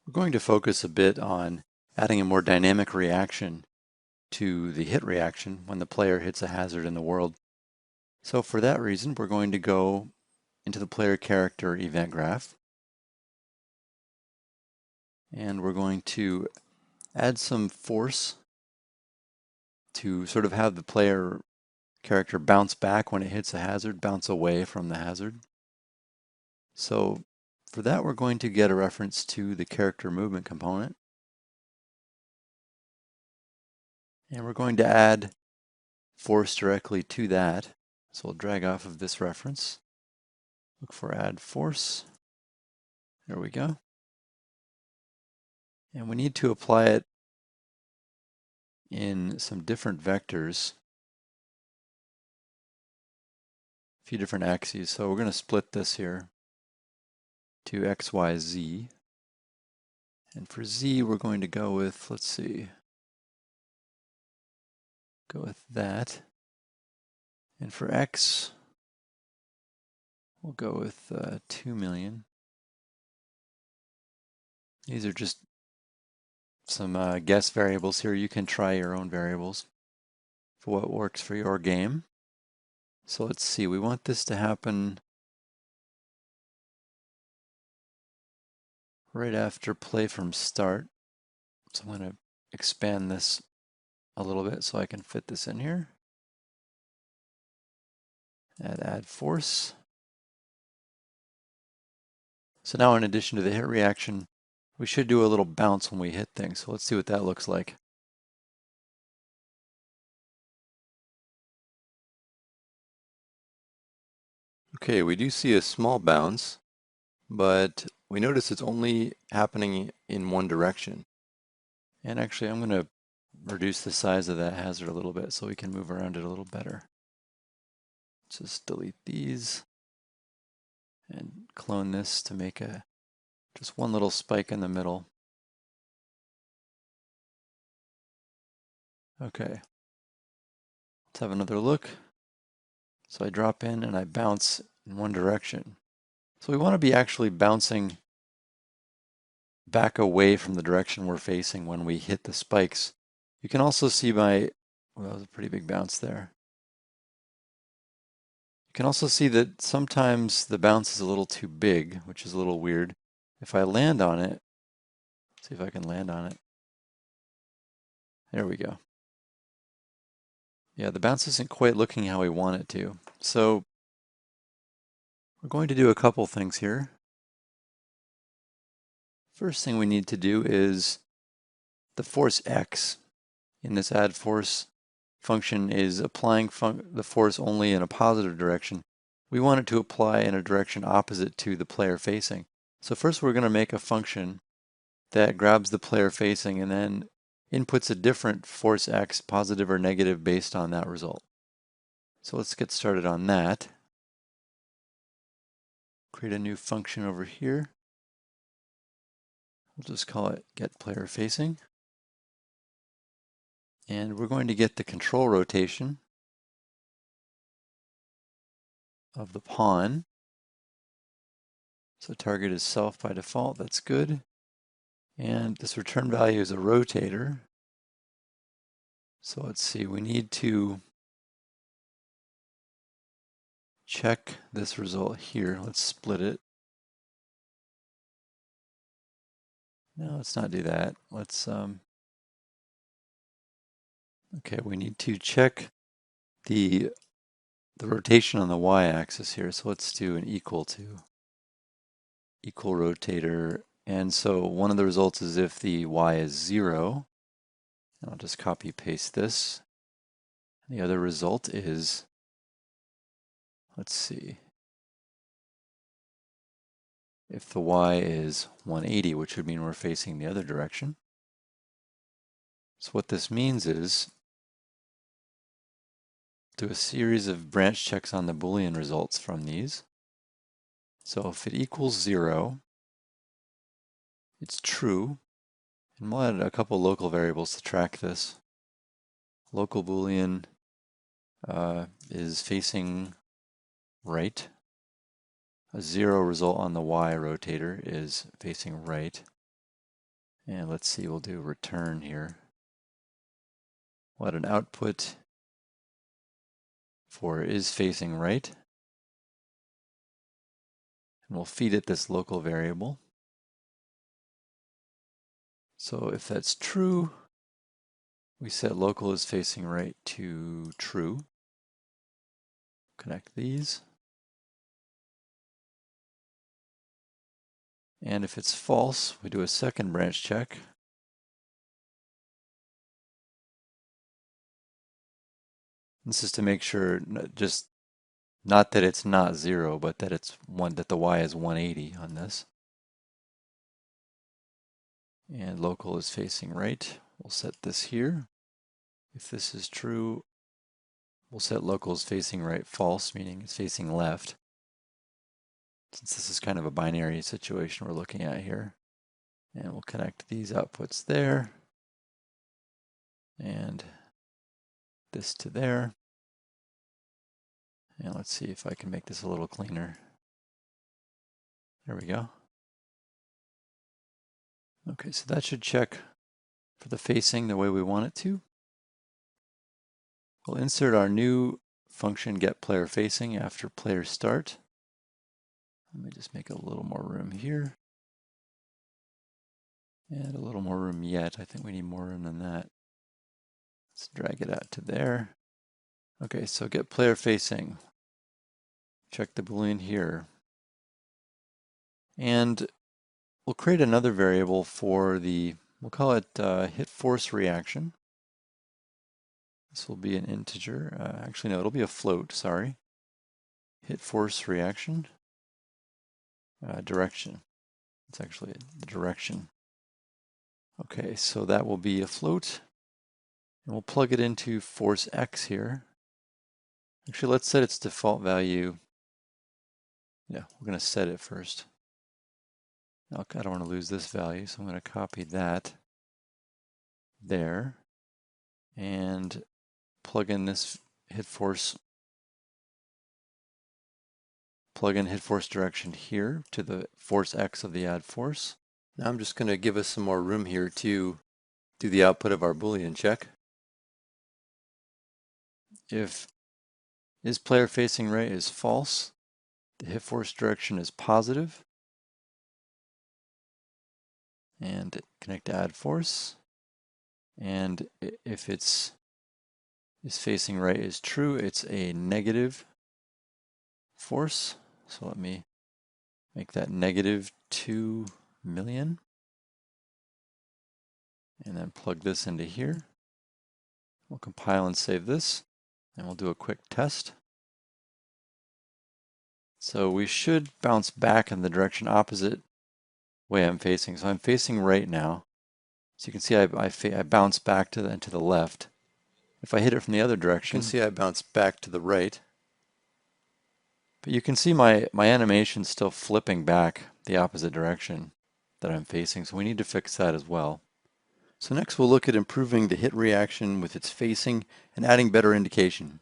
We're going to focus a bit on adding a more dynamic reaction to the hit reaction when the player hits a hazard in the world. So for that reason, we're going to go into the player character event graph, and we're going to add some force to sort of have the player character bounce back when it hits a hazard, bounce away from the hazard. So for that, we're going to get a reference to the character movement component. And we're going to add force directly to that. So we'll drag off of this reference, look for add force. There we go. And we need to apply it in some different vectors, a few different axes. So we're going to split this here to x, y, z. And for z, we're going to go with, let's see, go with that. And for x, we'll go with 2 million. These are just some guess variables here. You can try your own variables for what works for your game. So let's see, we want this to happen right after play from start. So I'm going to expand this a little bit so I can fit this in here. Add force. So now in addition to the hit reaction, we should do a little bounce when we hit things. So let's see what that looks like. Okay, we do see a small bounce, but we notice it's only happening in one direction. And actually, I'm going to reduce the size of that hazard a little bit so we can move around it a little better. Just delete these and clone this to make just one little spike in the middle. Okay, let's have another look. So I drop in and I bounce in one direction. So we want to be actually bouncing back away from the direction we're facing when we hit the spikes. You can also see well, that was a pretty big bounce there. You can also see that sometimes the bounce is a little too big, which is a little weird. If I land on it, see if I can land on it. There we go. Yeah, the bounce isn't quite looking how we want it to. So we're going to do a couple things here. First thing we need to do is the force x in this add force function is applying the force only in a positive direction. We want it to apply in a direction opposite to the player facing. So first we're going to make a function that grabs the player facing and then inputs a different force x, positive or negative, based on that result. So let's get started on that. Create a new function over here. We'll just call it get player facing. And we're going to get the control rotation of the pawn. So target is self by default, that's good. And this return value is a rotator. So let's see, we need to check this result here. Let's split it. No, let's not do that. Let's, okay, we need to check the rotation on the y-axis here. So let's do an equal rotator. And so one of the results is if the y is 0. And I'll just copy paste this. The other result is, let's see, if the y is 180, which would mean we're facing the other direction. So what this means is do a series of branch checks on the Boolean results from these. So if it equals 0, it's true. And we'll add a couple local variables to track this. Local Boolean is facing right. A 0 result on the y rotator is facing right. And let's see, we'll do return here. We'll add an output for is facing right. And we'll feed it this local variable. So if that's true, we set local is facing right to true. Connect these. And if it's false, we do a second branch check. This is to make sure, just not that it's not 0, but that it's that the y is 180 on this. And local is facing right. We'll set this here. If this is true, we'll set local is facing right false, meaning it's facing left. Since this is kind of a binary situation we're looking at here. And we'll connect these outputs there. And this to there. And let's see if I can make this a little cleaner. There we go. Okay, so that should check for the facing the way we want it to. We'll insert our new function getPlayerFacing after player start. Let me just make a little more room here. And a little more room yet. I think we need more room than that. Let's drag it out to there. Okay, so getPlayerFacing. Check the Boolean here. And we'll create another variable for the, we'll call it hit force reaction. This will be an integer. Actually, no, it'll be a float, sorry. Hit force reaction. Direction. It's actually the direction. Okay, so that will be a float. And we'll plug it into force x here. Actually, let's set its default value. Yeah, we're going to set it first. I don't want to lose this value, so I'm going to copy that there and plug in this hit force. Plug in hit force direction here to the force x of the add force. Now I'm just going to give us some more room here to do the output of our Boolean check. If is player facing right is false, the hit force direction is positive, and connect to add force. And if it's is facing right is true, it's a negative force. So let me make that negative 2 million. And then plug this into here. We'll compile and save this. And we'll do a quick test. So we should bounce back in the direction opposite way I'm facing. So I'm facing right now. So you can see I bounce back to the left. If I hit it from the other direction, you can see I bounce back to the right. But you can see my animation still flipping back the opposite direction that I'm facing. So we need to fix that as well. So next we'll look at improving the hit reaction with its facing and adding better indication.